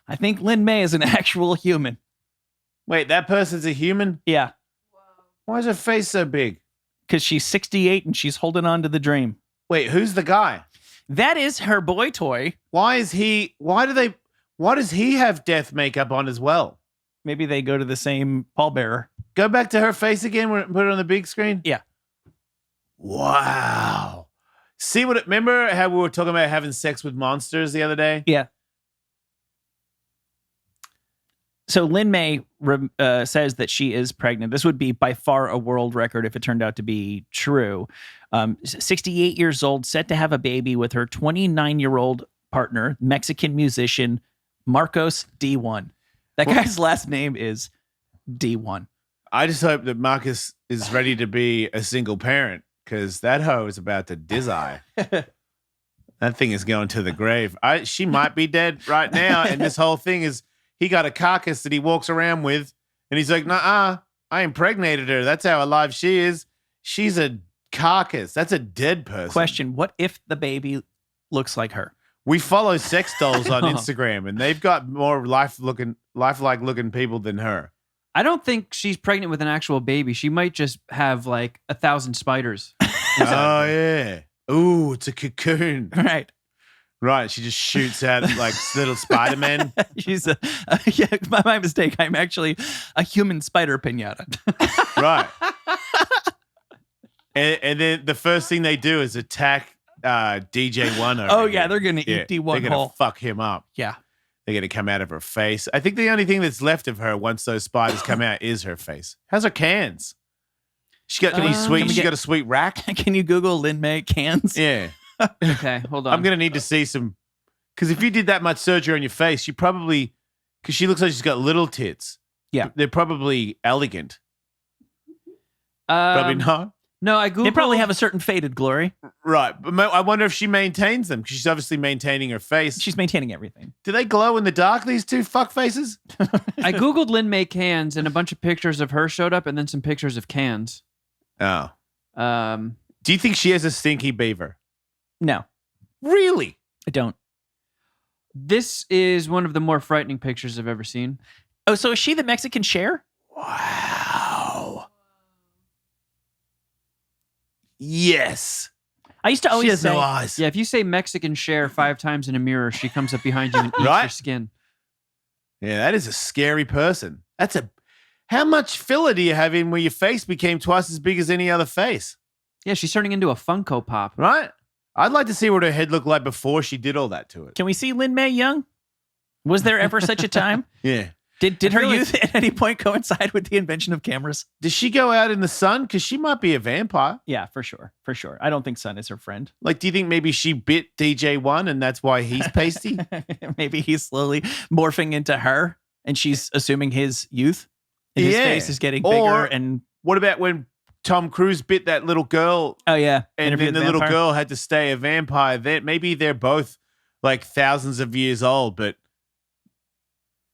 I think Lynn May is an actual human. Wait, that person's a human? Yeah, Why is her face so big? because she's 68 and she's holding on to the dream. Wait, who's the guy? That is her boy toy. Why does he have death makeup on as well? Maybe they go to the same pallbearer. Go back to her face again when put it on the big screen. Yeah. Wow. See remember how we were talking about having sex with monsters the other day? Yeah. So Lynn May says that she is pregnant. This would be by far a world record if it turned out to be true. 68 years old, set to have a baby with her 29-year-old partner, Mexican musician Marcos D1. That guy's last name is D1. I just hope that Marcus is ready to be a single parent because that hoe is about to dizzy. That thing is going to the grave. She might be dead right now, and this whole thing is he got a carcass that he walks around with, and he's like, "Nuh-uh, I impregnated her. That's how alive she is. She's a carcass. That's a dead person." Question: what if the baby looks like her? We follow sex dolls on Instagram, and they've got more lifelike looking people than her. I don't think she's pregnant with an actual baby. She might just have like 1,000 spiders. Oh yeah. Ooh, it's a cocoon. Right. Right. She just shoots out like little Spider-Man. She's yeah, my mistake. I'm actually a human spider pinata. Right. And then the first thing they do is attack DJ1 over Oh here. yeah, they're gonna eat D1 They're gonna whole. fuck him up. Yeah. They're gonna come out of her face. I think the only thing that's left of her once those spiders come out is her face. How's her cans? She got any Can sweet? we She get- got a sweet rack. Can you Google Lynn May cans? Yeah. Okay, hold on. I'm gonna need to see some, because if you did that much surgery on your face, you probably, because she looks like she's got little tits. Yeah. They're probably elegant. Probably not. No, I googled. They probably have a certain faded glory. Right. But I wonder if she maintains them, because she's obviously maintaining her face. She's maintaining everything. Do they glow in the dark, these two fuck faces? I googled Lynn May cans, and a bunch of pictures of her showed up, and then some pictures of cans. Oh. Um, Do you think she has a stinky beaver? No, Really? I don't. this is one of the more frightening pictures I've ever seen. Oh, so is she the Mexican Cher? Wow. Yes. I used to She always has say, no eyes. Yeah, if you say Mexican Cher 5 times in a mirror, she comes up behind you and eats Right? your skin. Yeah, that is a scary person. How much filler do you have in where your face became twice as big as any other face? Yeah, she's turning into a Funko Pop. Right? I'd like to see what her head looked like before she did all that to it. can we see Lynn May young? Was there ever such a time? Yeah. Did her feel like- youth at any point coincide with the invention of cameras? Does she go out in the sun? Because she might be a vampire. Yeah, for sure. For sure. I don't think Sun is her friend. Like, do you think maybe she bit DJ1 and that's why he's pasty? Maybe he's slowly morphing into her and she's assuming his youth. And his Yeah. face is getting bigger Or- and What about when Tom Cruise bit that little girl oh yeah. and Interview then with the little Vampire. girl had to stay a vampire? Maybe they're both like thousands of years old, but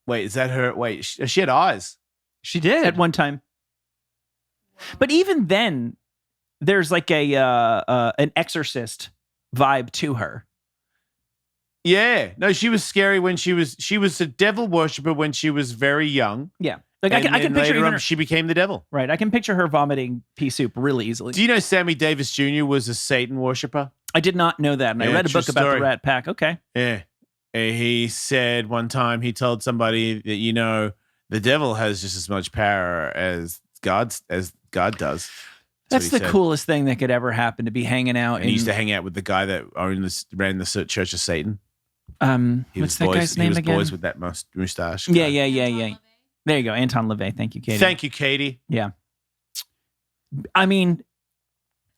wait, is that her? Wait, she had eyes. She did. At one time. But even then, there's like an exorcist vibe to her. Yeah. No, she was scary when she was a devil worshiper when she was very young. Yeah. Like I can picture later even on, her, she became the devil. right. I can picture her vomiting pea soup really easily. Do you know Sammy Davis Jr. was a Satan worshiper? I did not know that. And I Yeah, read a true book about the story. Rat Pack. Okay. Yeah. He said one time he told somebody that, the devil has just as much power as God does. That's what the he said. coolest thing that could ever happen, to be hanging out. And he used to hang out with the guy that ran the Church of Satan. What's that guy's name again? Boys with that mustache. Yeah. There you go. Anton LaVey. Thank you, Katie. Thank you, Katie. Yeah. I mean,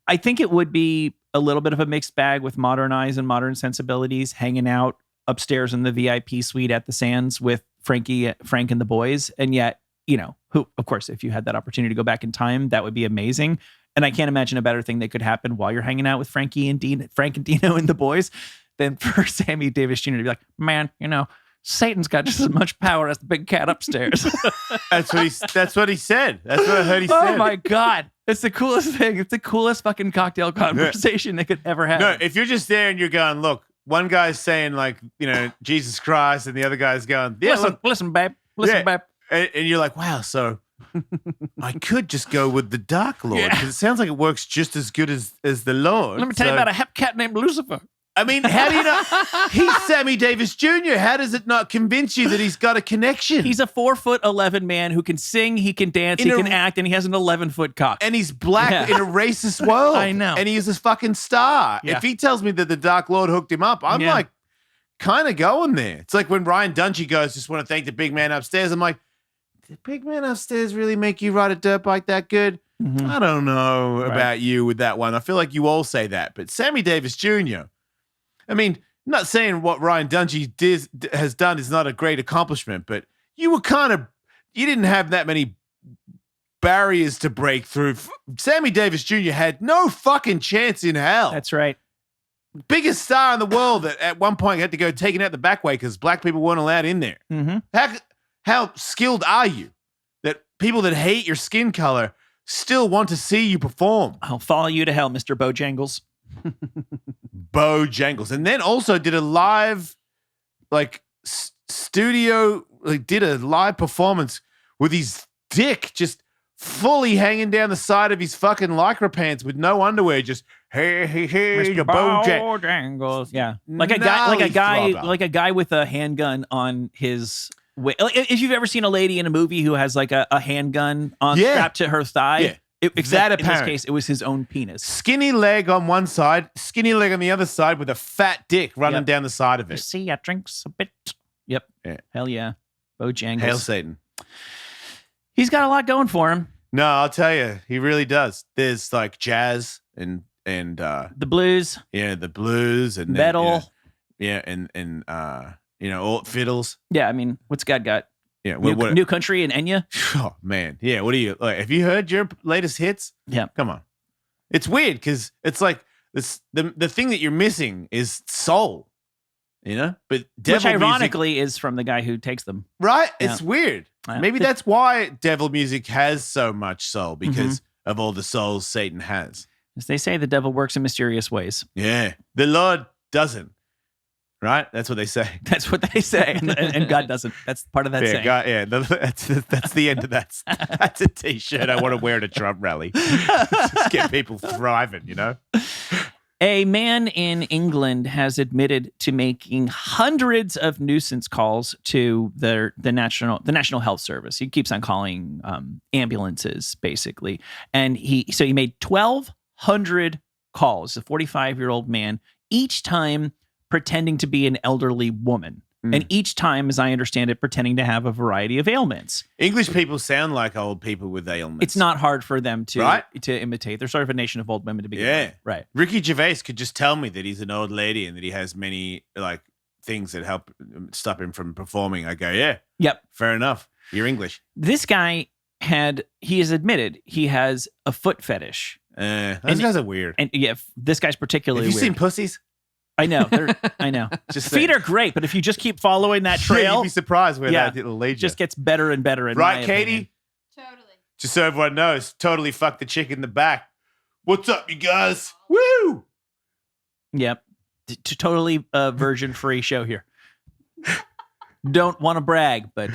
I think it would be a little bit of a mixed bag with modern eyes and modern sensibilities, hanging out upstairs in the VIP suite at the Sands with Frank and the boys. And yet, who, of course, if you had that opportunity to go back in time, that would be amazing. And I can't imagine a better thing that could happen while you're hanging out with Frank and Dino and the boys than for Sammy Davis Jr. to be like, man, Satan's got just as much power as the big cat upstairs. That's what he said. That's what I heard he said. Oh my God. It's the coolest thing. It's the coolest fucking cocktail conversation they could ever have. No, if you're just there and you're going, look, one guy's saying like, Jesus Christ, and the other guy's going, yeah, listen, babe. Listen, babe. And you're like, wow, so I could just go with the Dark Lord because it sounds like it works just as good as the Lord. Let me tell you about a hep cat named Lucifer. I mean, how do you know? He's Sammy Davis Jr. How does it not convince you that he's got a connection? He's a 4'11" man who can sing, he can dance, he can act, and he has an 11-foot cock. And he's black in a racist world. I know. And he is a fucking star. Yeah. If he tells me that the Dark Lord hooked him up, I'm like kind of going there. It's like when Ryan Dungey goes, just want to thank the big man upstairs. I'm like, did the big man upstairs really make you ride a dirt bike that good? Mm-hmm. I don't know about you with that one. I feel like you all say that. But Sammy Davis Jr., I mean, I'm not saying what Ryan Dungey has done is not a great accomplishment, but you didn't have that many barriers to break through. Sammy Davis Jr. had no fucking chance in hell. That's right. Biggest star in the world that at one point had to go taken out the back way because black people weren't allowed in there. Mm-hmm. How skilled are you that people that hate your skin color still want to see you perform? I'll follow you to hell, Mr. Bojangles. Bojangles. And then also did a live studio, did a live performance with his dick just fully hanging down the side of his fucking Lycra pants with no underwear, just hey, Mr. Bojangles. Yeah. Like a guy with a handgun on his way. If you've ever seen a lady in a movie who has like a handgun strapped to her thigh. Yeah. Except in this case, it was his own penis. Skinny leg on one side, skinny leg on the other side with a fat dick running down the side of it. You see, I drinks a bit. Yep. Yeah. Hell yeah. Bojangles. Hail Satan. He's got a lot going for him. No, I'll tell you, he really does. There's like jazz and the blues. Yeah, the blues and metal. And old fiddles. Yeah, I mean, what's God got? Yeah, New Country and Enya. Oh man, yeah. What do you like? Have you heard your latest hits? Yeah, come on. It's weird because it's like this. The thing that you're missing is soul, But which ironically is from the guy who takes them. Right? Yeah. It's weird. Maybe that's why devil music has so much soul because of all the souls Satan has. As they say, the devil works in mysterious ways. Yeah, the Lord doesn't. Right? That's what they say. That's what they say. And God doesn't. That's part of that saying. God, that's the end of that. That's a t-shirt I want to wear at a Trump rally. Just get people thriving, A man in England has admitted to making hundreds of nuisance calls to the National Health Service. He keeps on calling ambulances, basically. And he made 1,200 calls, a 45-year-old man, each time pretending to be an elderly woman. And each time, as I understand it, pretending to have a variety of ailments. English people sound like old people with ailments. It's not hard for them to imitate. They're sort of a nation of old women to begin with. Right. Ricky Gervais could just tell me that he's an old lady and that he has many things that help stop him from performing. I go, yeah. Yep. Fair enough. You're English. This guy he has admitted he has a foot fetish. Those guys are weird. And yeah, this guy's particularly weird. Have you weird. seen pussies? I know. I know. Feet are great, but if you just keep following that trail, you'd be surprised where that'll lead you. Just gets better and better. Right, Katie? Totally. Just so everyone knows, totally fucked the chick in the back. What's up, you guys? Woo! Yep. Totally version-free show here. Don't want to brag, but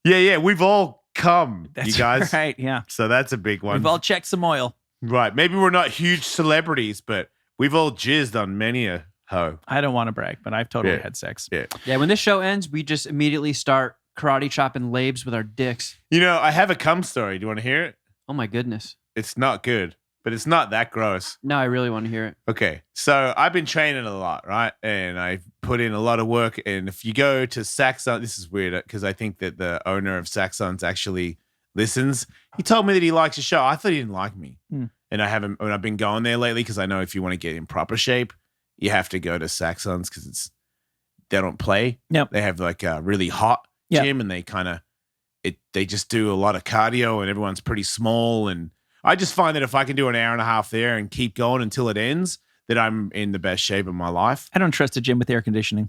Yeah. We've all come, that's you guys. right. Yeah, So that's a big one. we've all checked some oil. Right. Maybe we're not huge celebrities, but we've all jizzed on many a hoe. I don't want to brag, but I've totally Yeah. had sex. Yeah. Yeah, when this show ends, we just immediately start karate chopping labes with our dicks. You know, I have a cum story. Do you want to hear it? Oh my goodness. It's not good, but it's not that gross. No, I really want to hear it. Okay. So I've been training a lot, right? And I've put in a lot of work. And if you go to Saxon, this is weird because I think that the owner of Saxons actually listens. He told me that he likes the show. I thought he didn't like me. And I've been going there lately because I know if you want to get in proper shape, you have to go to Saxons because they don't play. Yep. They have like a really hot gym and they they just do a lot of cardio and everyone's pretty small. And I just find that if I can do an hour and a half there and keep going until it ends, that I'm in the best shape of my life. I don't trust a gym with air conditioning.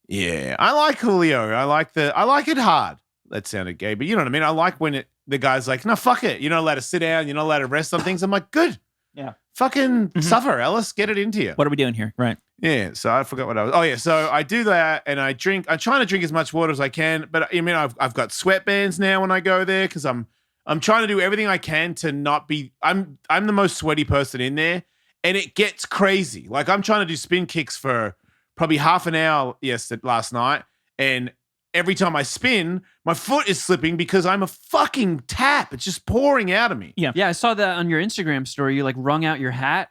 Yeah. I like Julio. I like it hard. That sounded gay, but you know what I mean? I like when the guy's like, no, fuck it. You're not allowed to sit down. You're not allowed to rest on things. I'm like, good. Yeah. Fucking suffer, Ellis. Get it into you. What are we doing here? Right. Yeah. So I forgot what I was. Oh, yeah. So I do that and I drink. I'm trying to drink as much water as I can, but I mean, I've got sweatbands now when I go there because I'm trying to do everything I can to not be. I'm the most sweaty person in there, and it gets crazy. Like I'm trying to do spin kicks for probably half an hour last night, and every time I spin, my foot is slipping because I'm a fucking tap. It's just pouring out of me. Yeah. Yeah, I saw that on your Instagram story. You like wrung out your hat.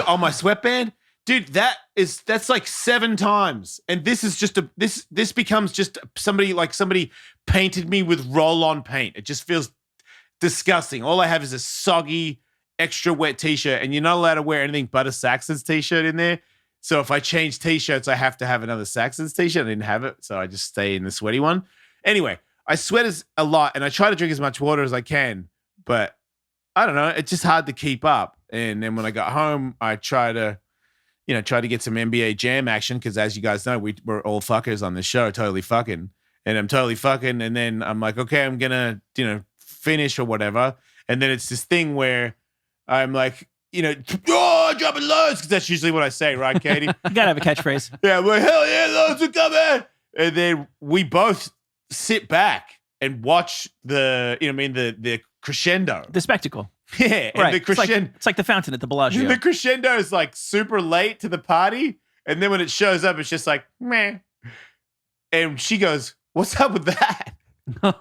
On my sweatband, dude. That's like 7 times, and this is just this becomes just somebody painted me with roll-on paint. It just feels disgusting. All I have is a soggy, extra wet t-shirt, and you're not allowed to wear anything but a Saxons t-shirt in there. So if I change t-shirts, I have to have another Saxons t-shirt. I didn't have it, so I just stay in the sweaty one. Anyway, I sweat a lot, and I try to drink as much water as I can, but I don't know. It's just hard to keep up. And then when I got home, I try to get some NBA Jam action because, as you guys know, we're all fuckers on this show, totally fucking, and I'm totally fucking. And then I'm like, okay, I'm gonna finish or whatever. And then it's this thing where I'm like, dropping loads, because that's usually what I say, right, Katie? You gotta have a catchphrase. Yeah, I'm like, hell yeah, loads are coming. And then we both sit back and watch the crescendo. The spectacle. Yeah, and Right. the crescendo. It's like the fountain at the Bellagio. The crescendo is like super late to the party, and then when it shows up, it's just like meh. And she goes, "What's up with that?" And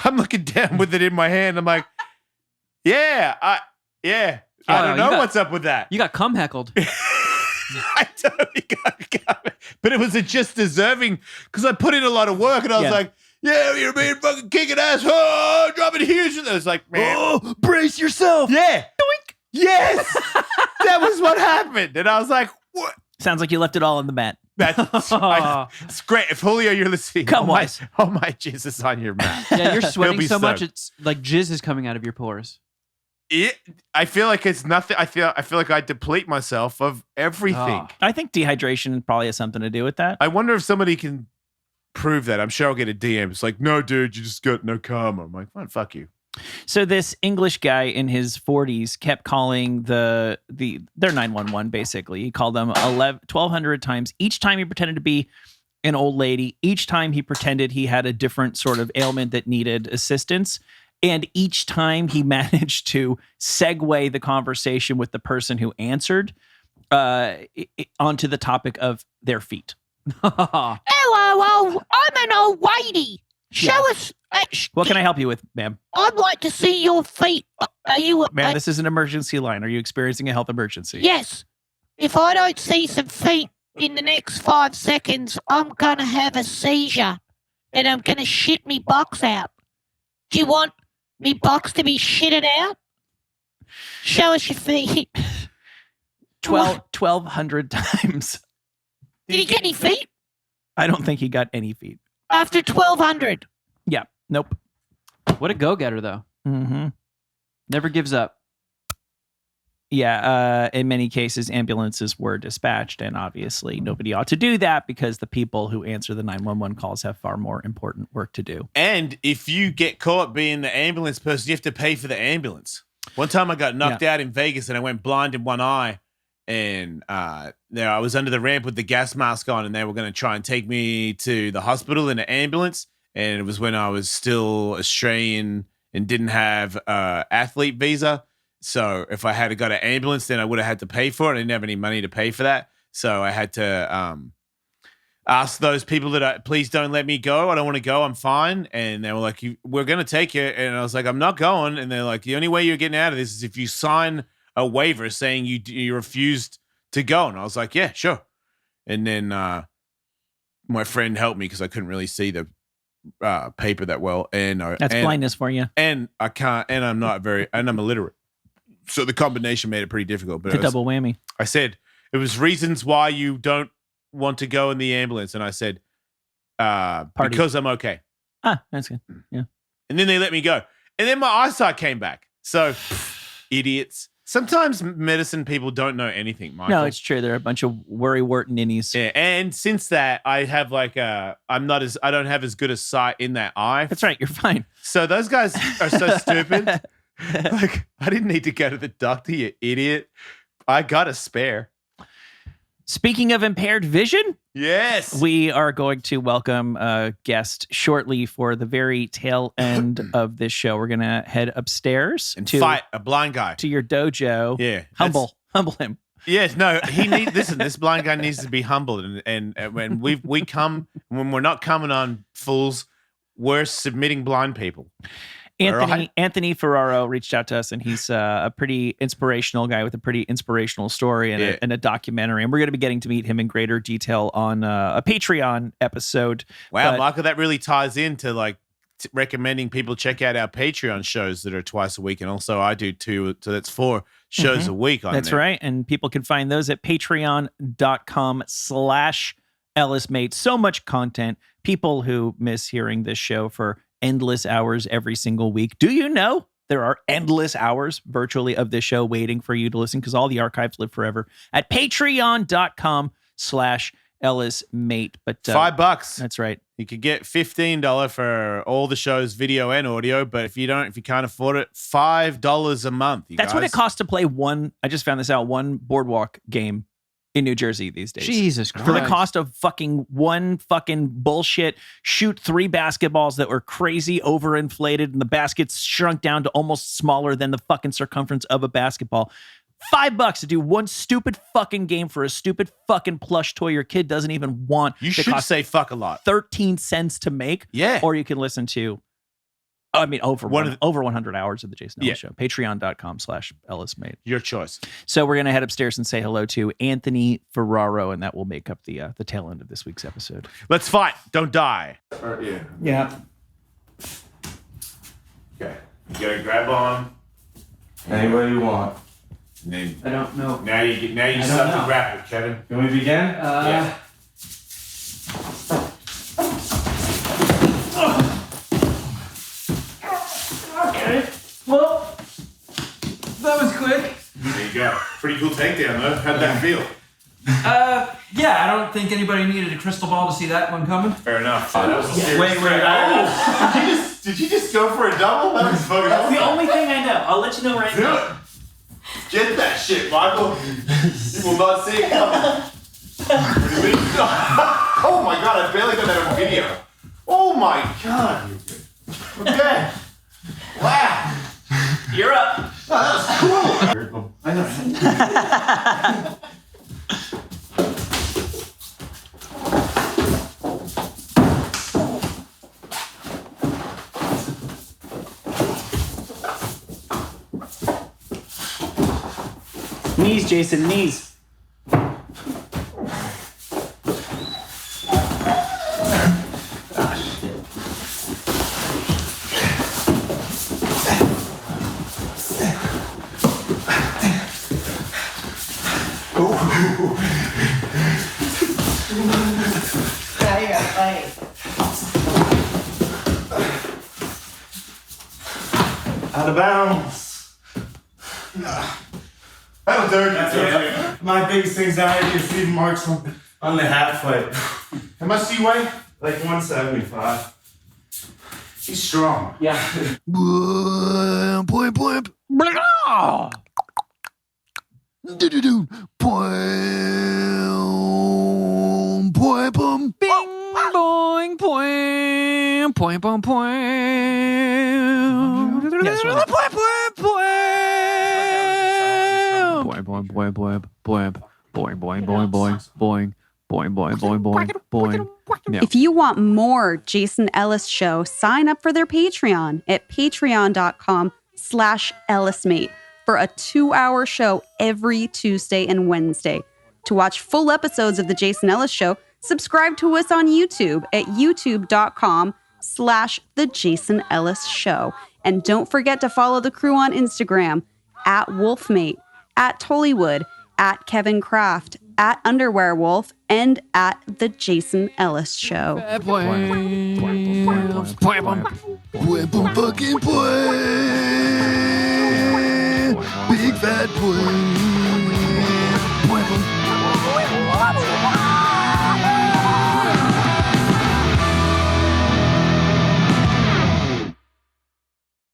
I'm looking down with it in my hand. I'm like, I don't know what's up with that. You got cum heckled. I totally got it. But it was just deserving because I put in a lot of work, and I was like, yeah, you're being fucking kicking ass. Oh, dropping huge. And I was like, man. Oh, brace yourself. Yeah. Doink. Yes. That was what happened. And I was like, what? Sounds like you left it all on the mat. It's great. If Julio, you're listening. Come-wise. Oh my jizz is on your mat. Yeah, you're sweating be so much, stoked. it's like jizz is coming out of your pores. I feel like it's nothing. I feel like I deplete myself of everything. Oh. I think dehydration probably has something to do with that. I wonder if somebody can prove that. I'm sure I'll get a DM. It's like, no, dude, you just got no karma. I'm like, fine, fuck you. So this English guy in his 40s kept calling their 911 basically. He called them 1,200 times. Each time he pretended to be an old lady. Each time he pretended he had a different sort of ailment that needed assistance. And each time he managed to segue the conversation with the person who answered onto the topic of their feet. Hello, I'm an old lady. Show us. What can I help you with, ma'am? I'd like to see your feet. Are you? Ma'am, this is an emergency line. Are you experiencing a health emergency? Yes. If I don't see some feet in the next 5 seconds, I'm gonna have a seizure, and I'm gonna shit me box out. Do you want me box to be shitted out? Show us your feet. 1,200 times. Did he get any feet I don't think he got any feet. after 1,200? Yeah. Nope. What a go-getter, though. Mm-hmm. Never gives up. Yeah. In many cases, ambulances were dispatched, and obviously nobody ought to do that because the people who answer the 911 calls have far more important work to do. And if you get caught being the ambulance person, you have to pay for the ambulance. One time I got knocked out in Vegas and I went blind in one eye, And there I was under the ramp with the gas mask on, and they were going to try and take me to the hospital in an ambulance. And it was when I was still Australian and didn't have athlete visa. So if I had got an ambulance, then I would have had to pay for it. I didn't have any money to pay for that. So I had to ask those people that please don't let me go. I don't want to go. I'm fine. And they were like, we're going to take you. And I was like, I'm not going. And they're like, the only way you're getting out of this is if you sign a waiver saying you refused to go. And I was like, yeah, sure. And then my friend helped me because I couldn't really see the paper that well. And that's blindness for you. And I can't, and I'm illiterate. So the combination made it pretty difficult. But it's a double whammy. I said, it was reasons why you don't want to go in the ambulance. And I said, because I'm okay. Ah, that's good. Yeah. And then they let me go. And then my eyesight came back. So idiots. Sometimes medicine people don't know anything, Michael. No, it's true. They're a bunch of worrywart ninnies. Yeah. And since that, I have I don't have as good a sight in that eye. That's right. You're fine. So those guys are so stupid. Like, I didn't need to go to the doctor, you idiot. I got a spare. Speaking of impaired vision, yes, we are going to welcome a guest shortly for the very tail end of this show. We're going to head upstairs and to fight a blind guy to your dojo. Yeah, humble him. Yes, no, listen. This blind guy needs to be humbled, and when we come when we're not coming on fools, we're submitting blind people. Anthony Ferraro reached out to us, and he's a pretty inspirational guy with a pretty inspirational story and a documentary. And we're going to be getting to meet him in greater detail on a Patreon episode. Wow, Michael, that really ties into recommending people check out our Patreon shows that are twice a week. And also I do too. So that's 4 shows a week on That's there. right. And people can find those at patreon.com/EllisMate. So much content. People who miss hearing this show for endless hours every single week. Do you know there are endless hours virtually of this show waiting for you to listen because all the archives live forever at patreon.com/EllisMate. But $5. That's right. You could get $15 for all the shows, video and audio. But if you can't afford it, $5 a month. That's what it costs to play one. I just found this out. One boardwalk game in New Jersey these days. Jesus Christ. For the cost of one fucking bullshit, shoot 3 basketballs that were crazy overinflated and the baskets shrunk down to almost smaller than the fucking circumference of a basketball. $5 to do one stupid fucking game for a stupid fucking plush toy your kid doesn't even want. You should say fuck a lot. 13 cents to make. Yeah. Or you can listen to, over 100 hours of the Jason Ellis Show. Patreon.com/EllisMate. Your choice. So we're going to head upstairs and say hello to Anthony Ferraro, and that will make up the tail end of this week's episode. Let's fight. Don't die. Yeah. Okay. You got to grab on. Anywhere you want. And then I don't know. now you start to grapple, Kevin. Can we begin? Yeah. Okay. Well, that was quick. There you go. Pretty cool takedown, though. How'd that feel? Yeah, I don't think anybody needed a crystal ball to see that one coming. Fair enough. That was a serious Wait. Did you just go for a double? That was fucking awesome. The only thing I know. I'll let you know right Do now. it. Get that shit, Michael. You will not see it coming. Oh my god, I barely got that on video. Oh my god. Okay. Wow. You're up. Oh, that was cool. I know. Knees, Jason, knees. Out of bounds. That'll do. My biggest anxiety is leaving marks on the half foot. How much do you weigh? Like 175. He's strong. Yeah. Bing, boing, poing, poing, poing, poing. Yes, well, Boing, boing, boing, boing, boing, boing, boing, boing, boing, boing, boing, boing, boing, boing, boing. Yeah. If you want more Jason Ellis Show, sign up for their Patreon at patreon.com/EllisMate for a 2-hour show every Tuesday and Wednesday. To watch full episodes of The Jason Ellis Show, subscribe to us on YouTube at youtube.com/The Jason Ellis Show. And don't forget to follow the crew on Instagram at Wolfmate, at Tullywood, at Kevin Kraft, at Underwearwolf, and at The Jason Ellis Show. Big fat boy.